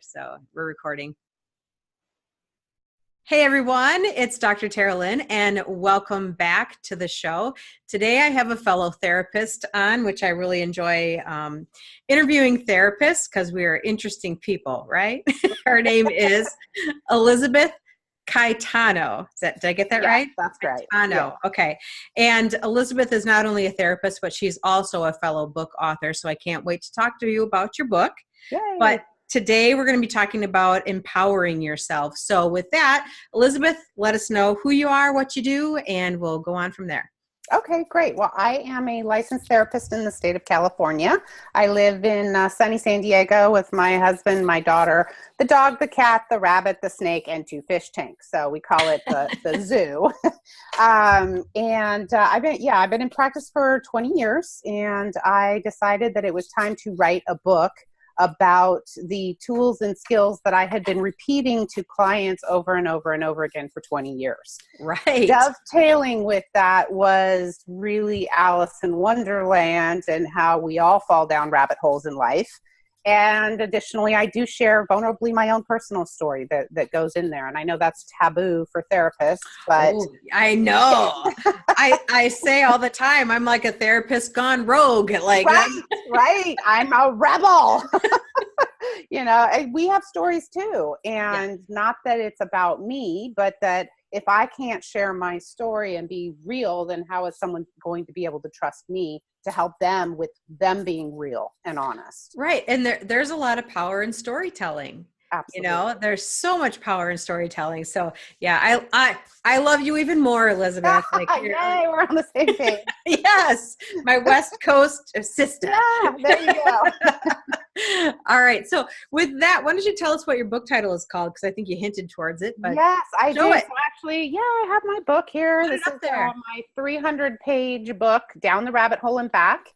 So we're recording. Hey everyone, it's Dr. Teralyn and welcome back to the show. Today I have a fellow therapist on, which I really enjoy interviewing therapists because we are interesting people, right? Her name is Elisabeth Caetano. Did I get that right? That's right. Caetano. Yeah. Okay. And Elisabeth is not only a therapist, but she's also a fellow book author. So I can't wait to talk to you about your book. Yay. But today we're going to be talking about empowering yourself. So with that, Elisabeth, let us know who you are, what you do, and we'll go on from there. Okay, great. Well, I am a licensed therapist in the state of California. I live in sunny San Diego with my husband, my daughter, the dog, the cat, the rabbit, the snake, and 2 fish tanks. So we call it the zoo. I've been in practice for 20 years, and I decided that it was time to write a book about the tools and skills that I had been repeating to clients over and over and over again for 20 years. Right. Dovetailing with that was really Alice in Wonderland and how we all fall down rabbit holes in life. And additionally, I do share vulnerably my own personal story that goes in there. And I know that's taboo for therapists, but... Ooh, I know. I say all the time, I'm like a therapist gone rogue. Like, right. I'm a rebel. We have stories too. And Not that it's about me, but that if I can't share my story and be real, then how is someone going to be able to trust me to help them with them being real and honest? Right. And there's a lot of power in storytelling. Absolutely. There's so much power in storytelling. So yeah, I love you even more, Elisabeth. Like, yay, we're on the same page. Yes, my West Coast sister. Yeah, there you go. All right. So with that, why don't you tell us what your book title is called? Because I think you hinted towards it. But yes, I do. It. So actually, I have my book here. Put this it up is there. My 300-page book, Down the Rabbit Hole and Back.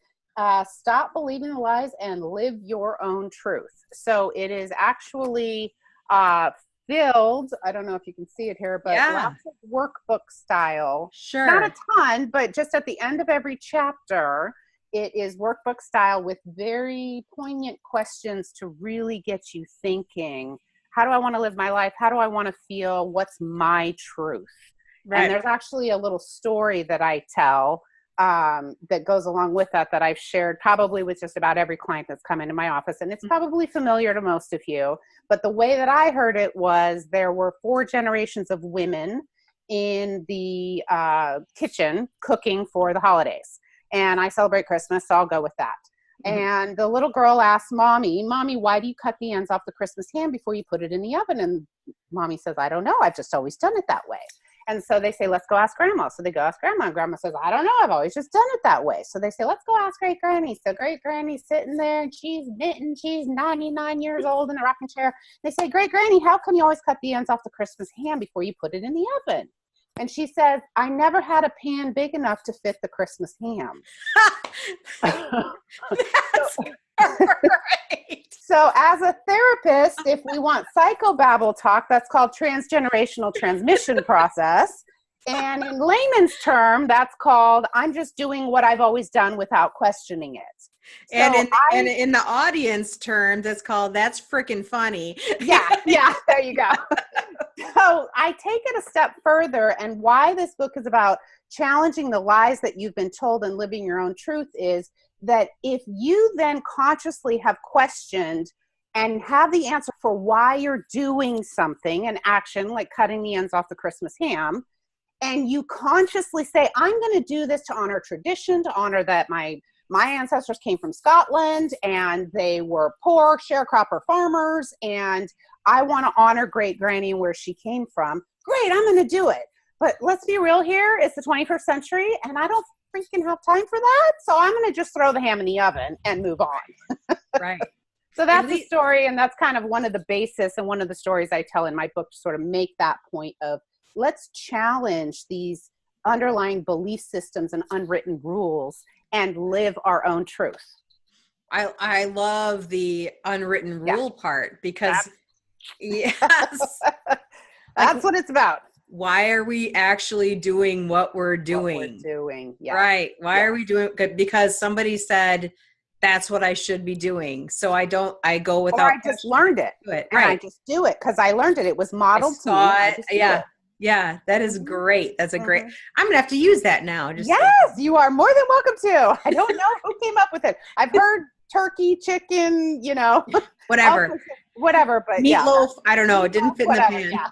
Stop believing the lies and live your own truth. So it is actually filled, I don't know if you can see it here, but lots of workbook style. Sure. Not a ton, but just at the end of every chapter, it is workbook style with very poignant questions to really get you thinking, how do I want to live my life? How do I want to feel? What's my truth? Right. And there's actually a little story that I tell that goes along with that I've shared probably with just about every client that's come into my office. And it's probably familiar to most of you. But the way that I heard it was there were 4 generations of women in the kitchen cooking for the holidays. And I celebrate Christmas, so I'll go with that. Mm-hmm. And the little girl asked Mommy, why do you cut the ends off the Christmas ham before you put it in the oven? And Mommy says, I don't know. I've just always done it that way. And so they say, let's go ask Grandma. So they go ask Grandma. And Grandma says, I don't know. I've always just done it that way. So they say, let's go ask Great Granny. So Great Granny's sitting there and she's knitting. She's 99 years old in a rocking chair. They say, Great Granny, how come you always cut the ends off the Christmas ham before you put it in the oven? And she says, I never had a pan big enough to fit the Christmas ham. That's right. So as a therapist, if we want psychobabble talk, that's called transgenerational transmission process. And in layman's term, that's called, I'm just doing what I've always done without questioning it. So and in the audience term, that's called, that's freaking funny. Yeah, there you go. So I take it a step further, and why this book is about challenging the lies that you've been told and living your own truth is that if you then consciously have questioned and have the answer for why you're doing something, an action like cutting the ends off the Christmas ham, and you consciously say, I'm going to do this to honor tradition, to honor that my ancestors came from Scotland and they were poor sharecropper farmers, and I want to honor Great Granny where she came from. Great, I'm going to do it. But let's be real here. It's the 21st century, and I don't freaking have time for that. So I'm going to just throw the ham in the oven and move on. Right. So that's the story, and that's kind of one of the basis and one of the stories I tell in my book to sort of make that point of let's challenge these underlying belief systems and unwritten rules and live our own truth. I love the unwritten rule part because yes, that's what it's about. Why are we actually doing what we're doing? Yeah. Right. Why are we doing? Because somebody said, that's what I should be doing. So I go Or without I just learned it. it. And I Right. just do it because I learned it. It was I modeled to me. saw I it. just do Yeah. it. Yeah. That is great. That's a great, I'm going to have to use that now. Just Yes, you are more than welcome to. I don't know who came up with it. I've heard turkey, chicken, whatever. Whatever, but Meatloaf. I don't know. It didn't fit in the whatever, pan. yeah.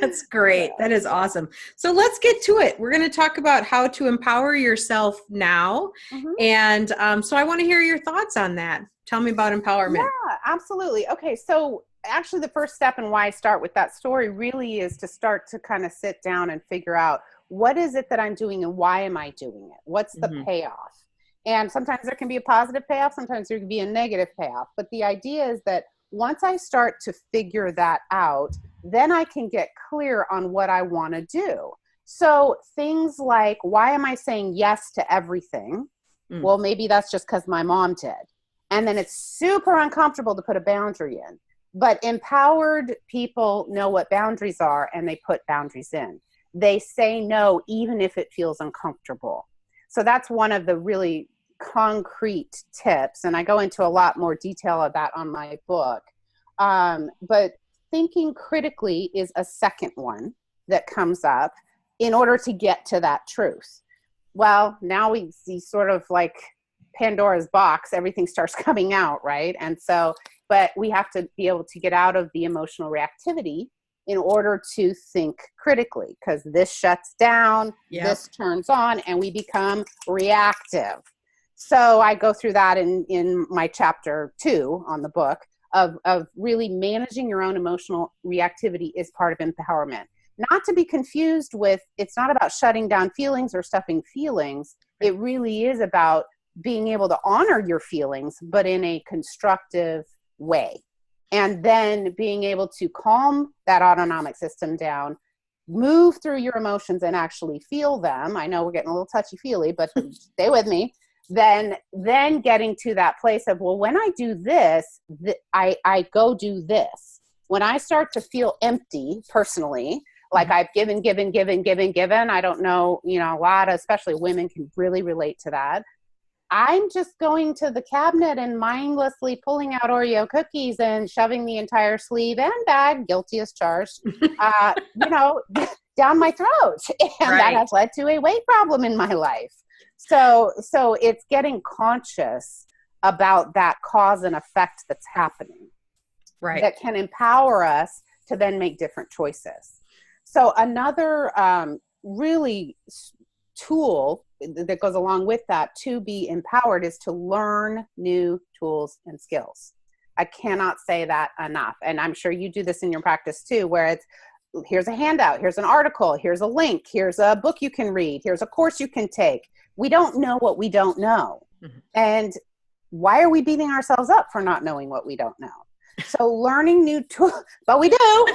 That's great. That is awesome. So let's get to it. We're going to talk about how to empower yourself now. And so I want to hear your thoughts on that. Tell me about empowerment. Yeah, absolutely. Okay. So actually the first step and why I start with that story really is to start to kind of sit down and figure out what is it that I'm doing and why am I doing it? What's the payoff? And sometimes there can be a positive payoff. Sometimes there can be a negative payoff. But the idea is that once I start to figure that out, then I can get clear on what I want to do. So things like, why am I saying yes to everything? Well, maybe that's just because my mom did. And then it's super uncomfortable to put a boundary in. But empowered people know what boundaries are, and they put boundaries in. They say no, even if it feels uncomfortable. So that's one of the really concrete tips. And I go into a lot more detail of that on my book. But thinking critically is a second one that comes up in order to get to that truth. Well, now we see sort of like Pandora's box, everything starts coming out, right? And so, but we have to be able to get out of the emotional reactivity in order to think critically, because this shuts down, this turns on, and we become reactive. So I go through that in my chapter 2 on the book of really managing your own emotional reactivity is part of empowerment. Not to be confused with, it's not about shutting down feelings or stuffing feelings. It really is about being able to honor your feelings, but in a constructive way. And then being able to calm that autonomic system down, move through your emotions and actually feel them. I know we're getting a little touchy-feely, but stay with me. Then getting to that place of, well, when I do this, I go do this. When I start to feel empty personally, like I've given, I don't know, a lot of, especially women can really relate to that. I'm just going to the cabinet and mindlessly pulling out Oreo cookies and shoving the entire sleeve and bag, guilty as charged, down my throat. And that has led to a weight problem in my life. So it's getting conscious about that cause and effect that's happening. Right. That can empower us to then make different choices. So another really tool that goes along with that to be empowered is to learn new tools and skills. I cannot say that enough. And I'm sure you do this in your practice too, where it's, here's a handout, here's an article, here's a link, here's a book you can read, here's a course you can take. We don't know what we don't know. And why are we beating ourselves up for not knowing what we don't know? So learning new tools, but we do.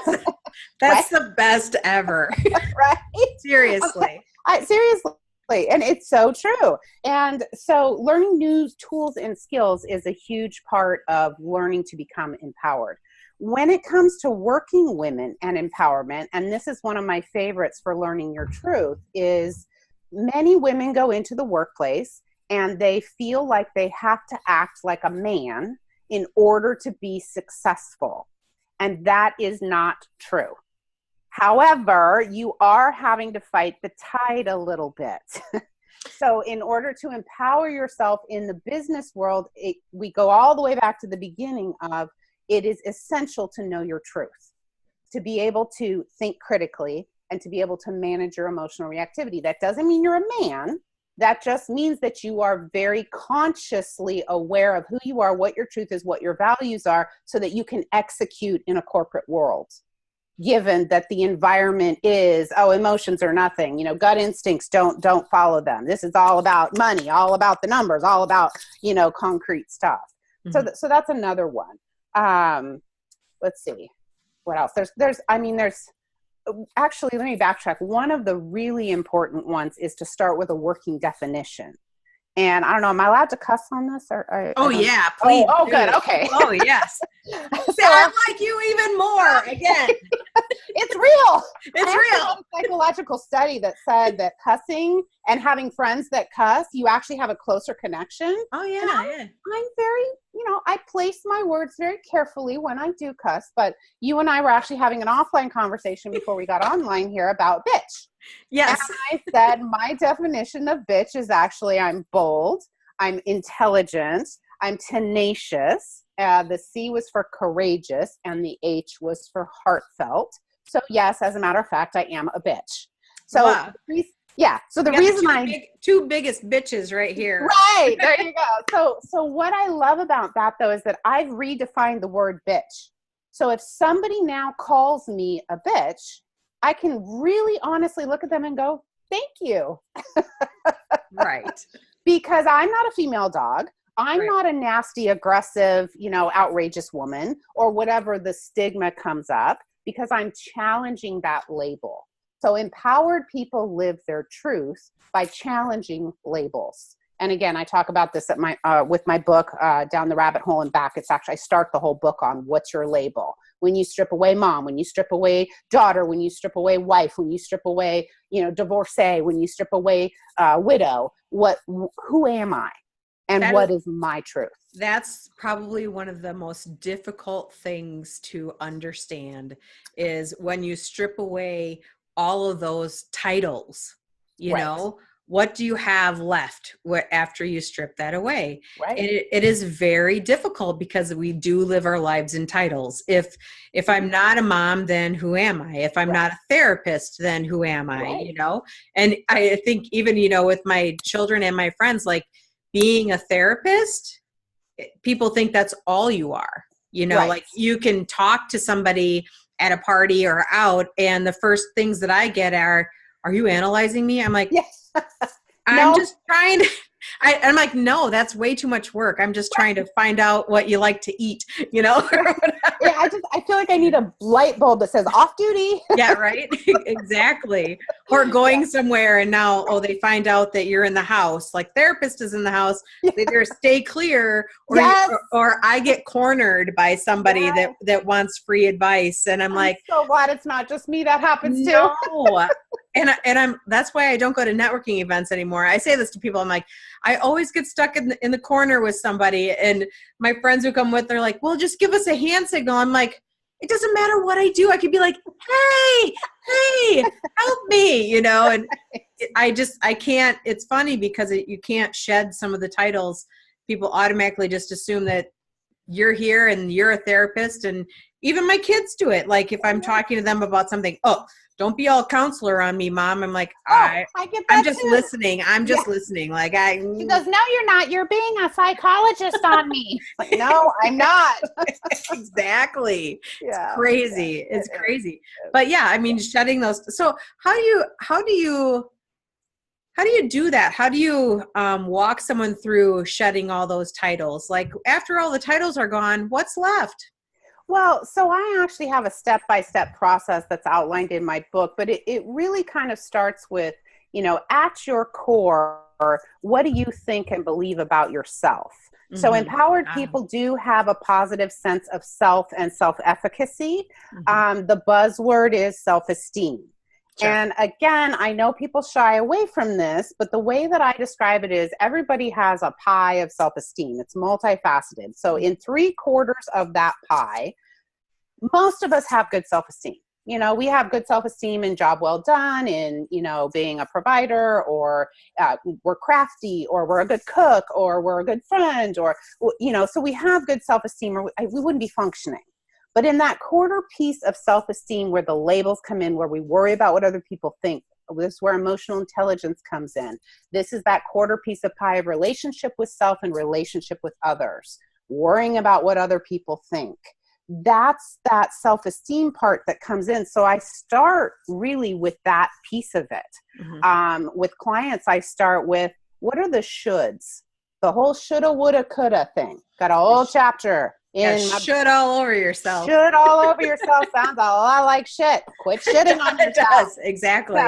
That's the best ever. Right? Seriously. Seriously. And it's so true. And so learning new tools and skills is a huge part of learning to become empowered. When it comes to working women and empowerment, and this is one of my favorites for learning your truth, is many women go into the workplace and they feel like they have to act like a man in order to be successful. And that is not true. However, you are having to fight the tide a little bit. So in order to empower yourself in the business world, we go all the way back to the beginning of, it is essential to know your truth, to be able to think critically and to be able to manage your emotional reactivity. That doesn't mean you're a man. That just means that you are very consciously aware of who you are, what your truth is, what your values are, so that you can execute in a corporate world. Given that the environment is, emotions are nothing, gut instincts, don't follow them. This is all about money, all about the numbers, all about, concrete stuff. So that's another one. Let's see what else. There's actually, let me backtrack. One of the really important ones is to start with a working definition. And I don't know, am I allowed to cuss on this? Yeah, please. Oh, good. Okay. Oh, yes. See, I like you even more again. It's real. It's I actually real. had a psychological study that said that cussing and having friends that cuss, you actually have a closer connection. Oh yeah, And I'm very, I place my words very carefully when I do cuss, but you and I were actually having an offline conversation before we got online here about bitch. Yes. And I said my definition of bitch is actually I'm bold, I'm intelligent, I'm tenacious. The C was for courageous and the H was for heartfelt. So yes, as a matter of fact, I am a bitch. So wow. So the You got reason the two biggest bitches right here. Right, there you go. So what I love about that though is that I've redefined the word bitch. So if somebody now calls me a bitch, I can really honestly look at them and go, thank you. Right. Because I'm not a female dog. I'm Right. not a nasty, aggressive, outrageous woman or whatever the stigma comes up, because I'm challenging that label. So empowered people live their truth by challenging labels. And again, I talk about this at with my book, Down the Rabbit Hole and Back. It's actually, I start the whole book on what's your label. When you strip away mom, when you strip away daughter, when you strip away wife, when you strip away, divorcee, when you strip away widow, who am I? And what is my truth? That's probably one of the most difficult things to understand is when you strip away all of those titles, Right. What do you have left after you strip that away? Right. It is very difficult because we do live our lives in titles. If I'm not a mom, then who am I? If I'm not a therapist, then who am I? Right. And I think even, with my children and my friends, like being a therapist, people think that's all you are, Right. like you can talk to somebody at a party or out, and the first things that I get are you analyzing me? I'm like, yes. I'm just trying to, I'm like, no, that's way too much work. I'm just trying to find out what you like to eat, Yeah, I feel like I need a light bulb that says off duty. Yeah, right. Exactly. Or going somewhere and now, they find out that you're in the house, like therapist is in the house. They either stay clear or, Yes. or I get cornered by somebody that wants free advice. And I'm like, so glad it's not just me that happens no. too. And that's why I don't go to networking events anymore. I say this to people. I'm like, I always get stuck in the corner with somebody, and my friends who come with, they're like, well, just give us a hand signal. I'm like, it doesn't matter what I do. I could be like, hey, help me, and I can't, it's funny because you can't shed some of the titles. People automatically just assume that you're here and you're a therapist. And even my kids do it. Like if I'm talking to them about something, don't be all counselor on me, mom. I'm like, I get that I'm just too. listening. I'm just listening. Like She goes, no, you're not. You're being a psychologist on me. Like, no, I'm not. Exactly. Yeah, it's crazy. It's crazy. But yeah, I mean, shedding those. So how do you do that? How do you walk someone through shedding all those titles? Like after all the titles are gone, what's left? Well, so I actually have a step-by-step process that's outlined in my book, but it really kind of starts with, at your core, what do you think and believe about yourself? Mm-hmm. So empowered people do have a positive sense of self and self-efficacy. Mm-hmm. The buzzword is self-esteem. Sure. And again, I know people shy away from this, but the way that I describe it is everybody has a pie of self-esteem. It's multifaceted. So in 3/4 of that pie, most of us have good self-esteem. We have good self-esteem in job well done, in, being a provider, or we're crafty, or we're a good cook, or we're a good friend, or, so we have good self-esteem, or we wouldn't be functioning. But in that quarter piece of self-esteem where the labels come in, where we worry about what other people think, this is where emotional intelligence comes in. This is that quarter piece of pie of relationship with self and relationship with others, worrying about what other people think. That's that self-esteem part that comes in. So I start really with that piece of it. Mm-hmm. With clients, I start with, what are the shoulds? The whole shoulda, woulda, coulda thing. Got a whole chapter. Should all over yourself. Should all over yourself sounds a lot like shit. Quit shitting on yourself. It does, exactly.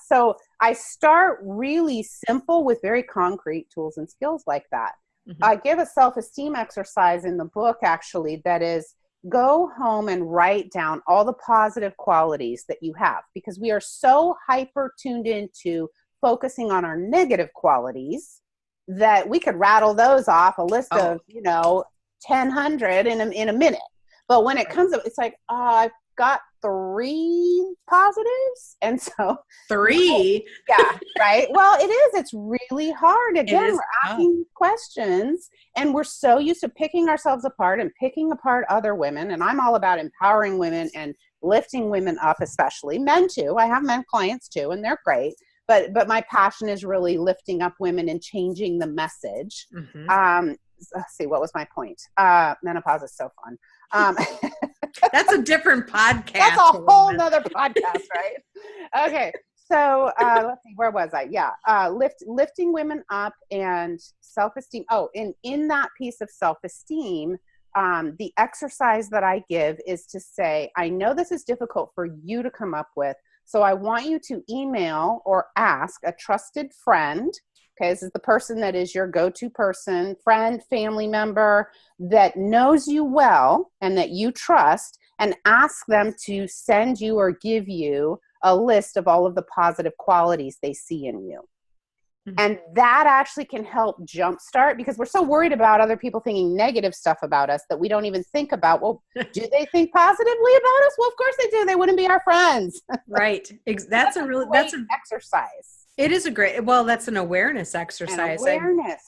So I start really simple with very concrete tools and skills like that. Mm-hmm. I give a self-esteem exercise in the book, actually, that is, go home and write down all the positive qualities that you have, because we are so hyper tuned into focusing on our negative qualities that we could rattle those off a list of, 1,000 in a minute. But when it comes up, it's like, I've got 3 positives. And so 3. Yeah, right. Well, it is. It's really hard. Again, we're asking questions, and we're so used to picking ourselves apart and picking apart other women. And I'm all about empowering women and lifting women up, especially men too. I have men clients too, and they're great. But my passion is really lifting up women and changing the message. Let's see, what was my point? Menopause is so fun. That's a different podcast. That's a whole nother podcast, right? Okay. So let's see, where was I? Yeah. Lifting women up and self-esteem. Oh, in that piece of self-esteem, the exercise that I give is to say, I know this is difficult for you to come up with, so I want you to email or ask a trusted friend. Okay, this is the person that is your go-to person, friend, family member that knows you well and that you trust, and ask them to send you or give you a list of all of the positive qualities they see in you. Mm-hmm. And that actually can help jumpstart, because we're so worried about other people thinking negative stuff about us that we don't even think about, well, do they think positively about us? Well, of course they do. They wouldn't be our friends. Right. That's an exercise. It is that's an awareness exercise.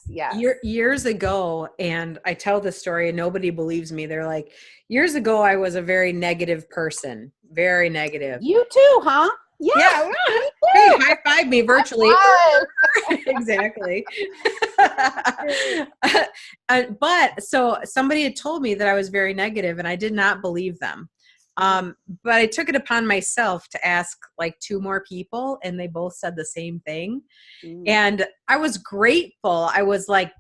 Yeah. Years ago, and I tell this story and nobody believes me. They're like, years ago, I was a very negative person. Very negative. You too, huh? Yeah. Hey, high five me virtually. Exactly. But so somebody had told me that I was very negative, and I did not believe them. But I took it upon myself to ask like 2 more people, and they both said the same thing. And I was grateful. I was like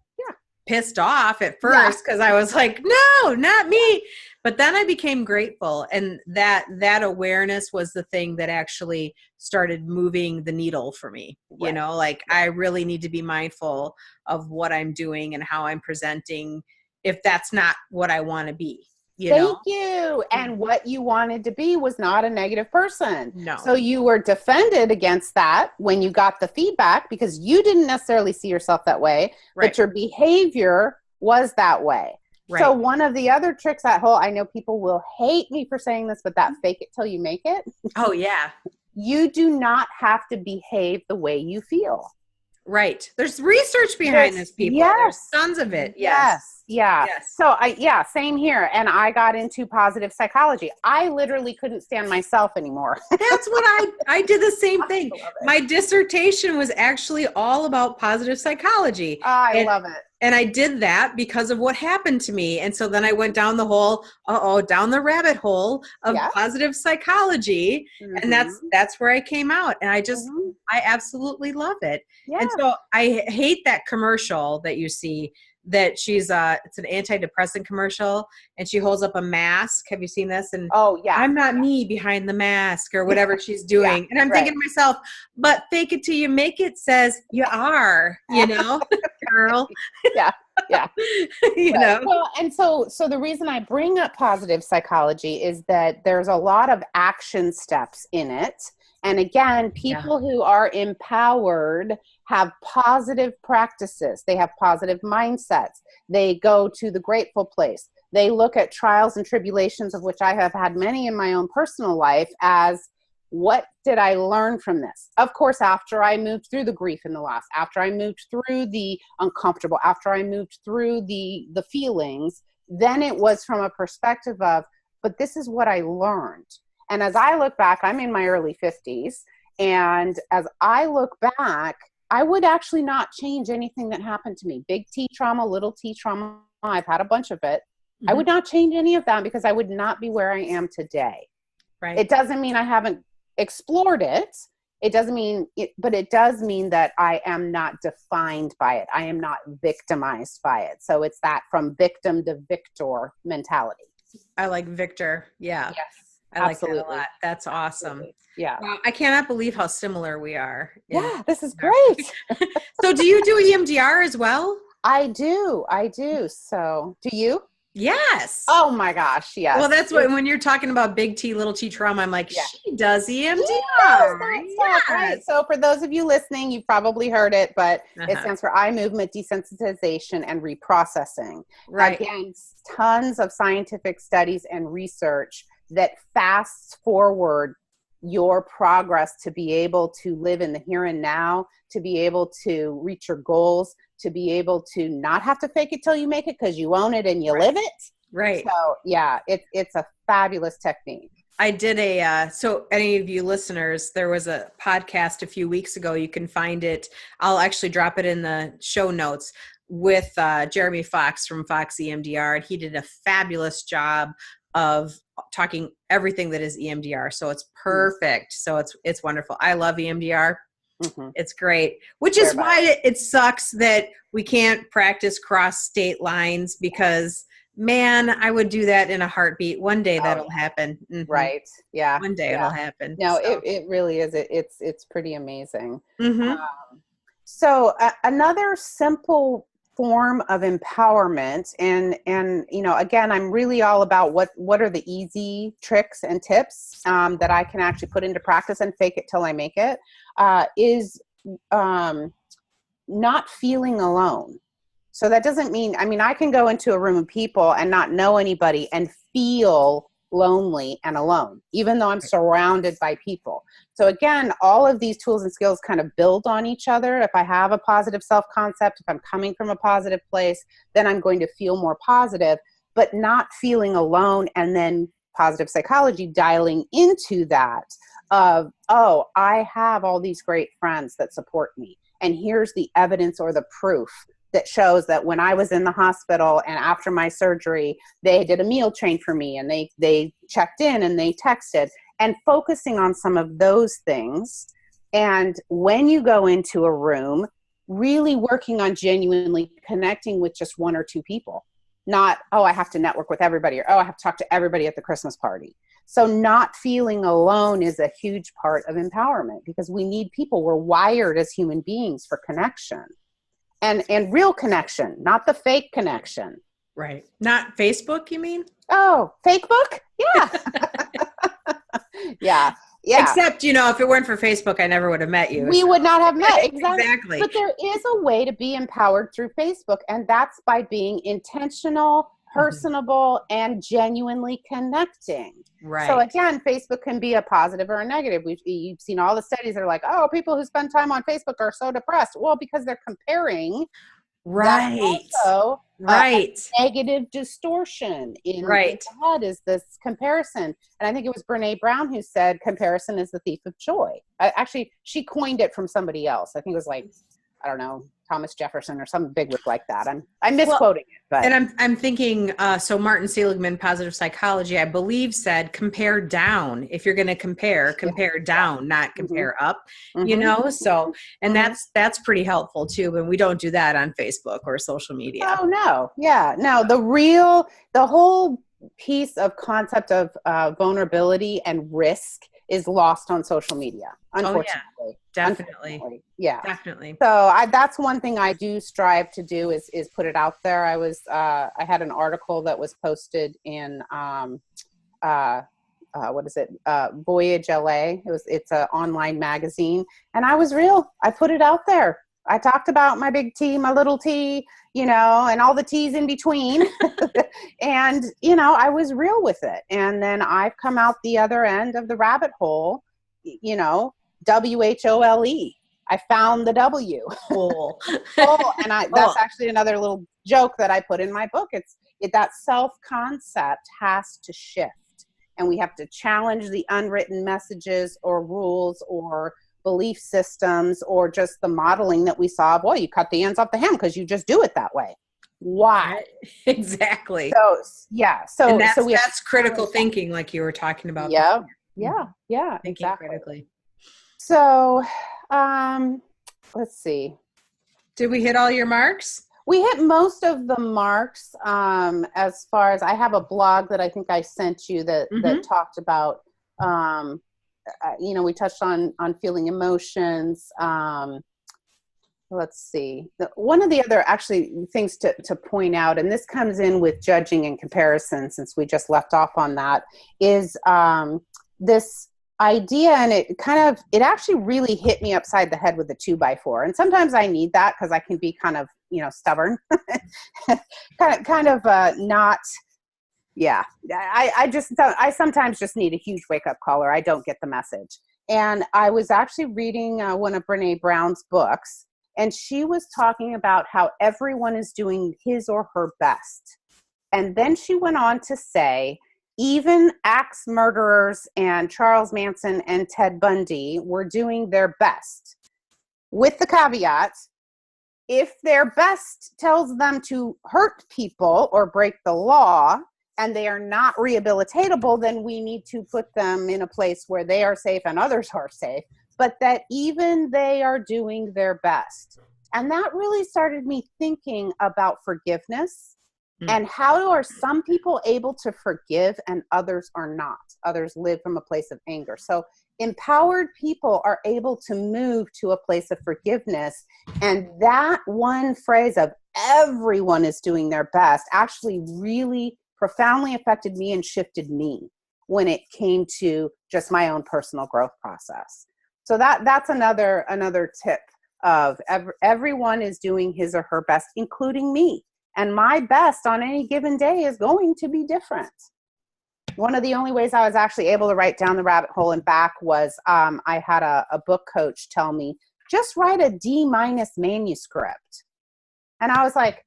pissed off at first because I was like, no, not me. But then I became grateful. And that awareness was the thing that actually started moving the needle for me. Right. I really need to be mindful of what I'm doing and how I'm presenting if that's not what I want to be. Thank you. And what you wanted to be was not a negative person. No. So you were defended against that when you got the feedback, because you didn't necessarily see yourself that way, but your behavior was that way. Right. So one of the other tricks, I know people will hate me for saying this, but that fake it till you make it. Oh yeah. You do not have to behave the way you feel. Right. There's research behind this, people. Yes. There's tons of it. Yes. Yeah. Yes. So same here. And I got into positive psychology. I literally couldn't stand myself anymore. That's what I did the same thing. My dissertation was actually all about positive psychology. I love it. And I did that because of what happened to me. And so then I went down down the rabbit hole of positive psychology. Mm-hmm. And that's where I came out. And I absolutely love it. Yeah. And so I hate that commercial that you see that it's an antidepressant commercial, and she holds up a mask. Have you seen this? And I'm not me behind the mask, or whatever she's doing. And I'm thinking to myself, but fake it till you make it says you are, girl. Yeah. you know? Well, and so the reason I bring up positive psychology is that there's a lot of action steps in it. And again, people who are empowered have positive practices. They have positive mindsets. They go to the grateful place. They look at trials and tribulations, of which I have had many in my own personal life, as what did I learn from this? Of course, after I moved through the grief and the loss, after I moved through the uncomfortable, after I moved through the feelings, then it was from a perspective of, but this is what I learned. And as I look back, I'm in my early 50s. And as I look back, I would actually not change anything that happened to me. Big T trauma, little T trauma. I've had a bunch of it. Mm-hmm. I would not change any of that, because I would not be where I am today. Right. It doesn't mean I haven't explored it. It doesn't mean it, but it does mean that I am not defined by it. I am not victimized by it. So it's that from victim to victor mentality. I like Victor. Yeah. Yes. I like that a lot. That's awesome. Absolutely. Yeah. Wow, I cannot believe how similar we are. Yeah, this is great. So do you do EMDR as well? I do. So do you? Yes. Oh my gosh, yes. Well, that's what, when you're talking about big T, little T trauma, I'm like, Yeah. she does EMDR. She knows that stuff, Yes. right? So for those of you listening, you've probably heard it, but it Uh-huh. stands for eye movement desensitization and reprocessing. Right. Again, tons of scientific studies and research that fast forward your progress to be able to live in the here and now, to be able to reach your goals, to be able to not have to fake it till you make it because you own it and you live it. Right. So yeah, it's a fabulous technique. I did so any of you listeners, there was a podcast a few weeks ago. You can find it. I'll actually drop it in the show notes with Jeremy Fox from Fox EMDR. And he did a fabulous job of talking everything that is EMDR. So it's perfect. So it's wonderful. I love EMDR. Mm-hmm. It's great, which is why it sucks that we can't practice cross state lines, because man, I would do that in a heartbeat. One day that'll happen. Mm-hmm. Right. Yeah. One day it'll happen. No, so. it really is. It's pretty amazing. Mm-hmm. So another simple form of empowerment, and again, I'm really all about what are the easy tricks and tips that I can actually put into practice and fake it till I make it, is not feeling alone. So that doesn't mean, I can go into a room of people and not know anybody and feel lonely and alone, even though I'm surrounded by people. So again, all of these tools and skills kind of build on each other. If I have a positive self-concept, if I'm coming from a positive place, then I'm going to feel more positive, but not feeling alone. And then positive psychology dialing into that of, oh, I have all these great friends that support me. And here's the evidence or the proof that shows that when I was in the hospital and after my surgery, they did a meal train for me, and they checked in and they texted, and focusing on some of those things. And when you go into a room, really working on genuinely connecting with just one or two people, not, oh, I have to network with everybody, or, oh, I have to talk to everybody at the Christmas party. So not feeling alone is a huge part of empowerment, because we need people. We're wired as human beings for connection. And real connection, not the fake connection. Right. Not Facebook, you mean? Oh, Facebook? Yeah. Yeah. Except, if it weren't for Facebook, I never would have met you. We would not have met. Exactly. But there is a way to be empowered through Facebook, and that's by being intentional, personable, and genuinely connecting. Right. So again, Facebook can be a positive or a negative. You've seen all the studies that are like, oh, people who spend time on Facebook are so depressed. Well, because they're comparing. Right. Also, right. Negative distortion in the head is this comparison. And I think it was Brene Brown who said comparison is the thief of joy. Actually, she coined it from somebody else. I think it was like, I don't know, Thomas Jefferson or some bigwig like that. I'm misquoting it. But. And I'm thinking, so Martin Seligman, Positive Psychology, I believe said compare down. If you're going to compare down, not compare up, so, and that's pretty helpful too. And we don't do that on Facebook or social media. Oh, no. Yeah. No, the whole piece of concept of vulnerability and risk is lost on social media, unfortunately. Oh, yeah. Definitely. Yeah. Definitely. So that's one thing I do strive to do is put it out there. I had an article that was posted in, Voyage LA. It's an online magazine, and I was real. I put it out there. I talked about my big T, my little T, and all the T's in between. And, I was real with it. And then I've come out the other end of the rabbit hole, WHOLE. I found the W. Cool. And that's actually another little joke that I put in my book. That self-concept has to shift. And we have to challenge the unwritten messages or rules or belief systems or just the modeling that we saw. Boy, you cut the ends off the ham because you just do it that way. Why? Exactly. So, yeah. So that's critical thinking, like you were talking about. Yeah. Yeah. Yeah. Thinking critically. So, let's see. Did we hit all your marks? We hit most of the marks. As far as I have a blog that I think I sent you that talked about, we touched on feeling emotions. let's see. One of the other actually things to point out, and this comes in with judging and comparison, since we just left off on that, is this idea, and it actually really hit me upside the head with a 2x4. And sometimes I need that because I can be kind of, stubborn, not. Yeah, I sometimes just need a huge wake up call, or I don't get the message. And I was actually reading one of Brene Brown's books, and she was talking about how everyone is doing his or her best. And then she went on to say, even axe murderers and Charles Manson and Ted Bundy were doing their best. With the caveat, if their best tells them to hurt people or break the law, and they are not rehabilitatable, then we need to put them in a place where they are safe and others are safe, but that even they are doing their best. And that really started me thinking about forgiveness and how are some people able to forgive and others are not. Others live from a place of anger. So empowered people are able to move to a place of forgiveness. And that one phrase of everyone is doing their best actually really profoundly affected me and shifted me when it came to just my own personal growth process. So that's another tip of everyone is doing his or her best, including me. And my best on any given day is going to be different. One of the only ways I was actually able to write Down the Rabbit Hole and Back was I had a book coach tell me, just write a D- manuscript. And I was like,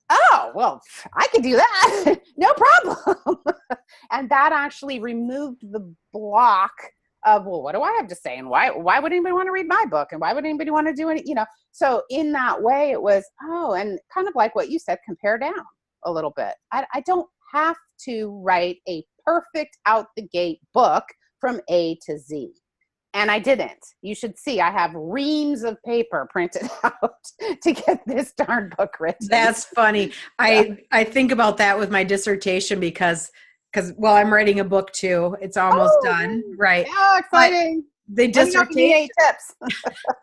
oh, well, I could do that. No problem. And that actually removed the block of, well, what do I have to say? And why would anybody want to read my book? And why would anybody want to do it? So in that way it was, and kind of like what you said, compare down a little bit. I don't have to write a perfect out the gate book from A to Z. And I didn't. You should see, I have reams of paper printed out to get this darn book written. That's funny. Yeah. I think about that with my dissertation because I'm writing a book too. It's almost done. Right. Oh, exciting. The dissertation, tips.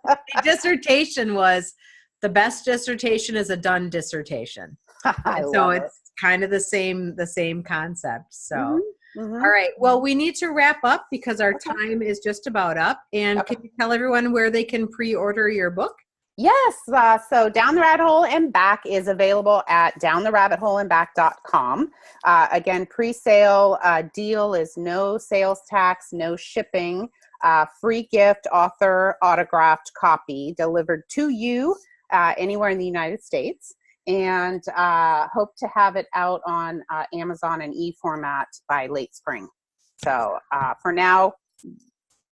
the dissertation was, the best dissertation is a done dissertation. So it's kind of the same concept. So. All right. Well, we need to wrap up because our time is just about up. And can you tell everyone where they can pre-order your book? Yes. So Down the Rabbit Hole and Back is available at downtherabbithole.com. Again, pre-sale deal is no sales tax, no shipping, free gift, author autographed copy delivered to you anywhere in the United States. And hope to have it out on Amazon and e-format by late spring. So for now,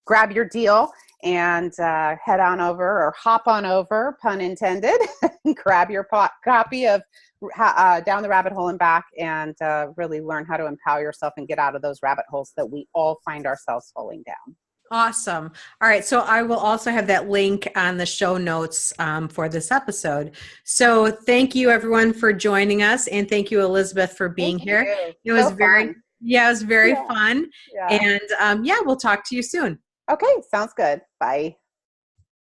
grab your deal and head on over, or hop on over, pun intended, and grab your copy of Down the Rabbit Hole and Back, and really learn how to empower yourself and get out of those rabbit holes that we all find ourselves falling down. Awesome. All right. So I will also have that link on the show notes for this episode. So thank you everyone for joining us. And thank you, Elisabeth, for being here. It was very fun. Yeah. And we'll talk to you soon. Okay. Sounds good. Bye.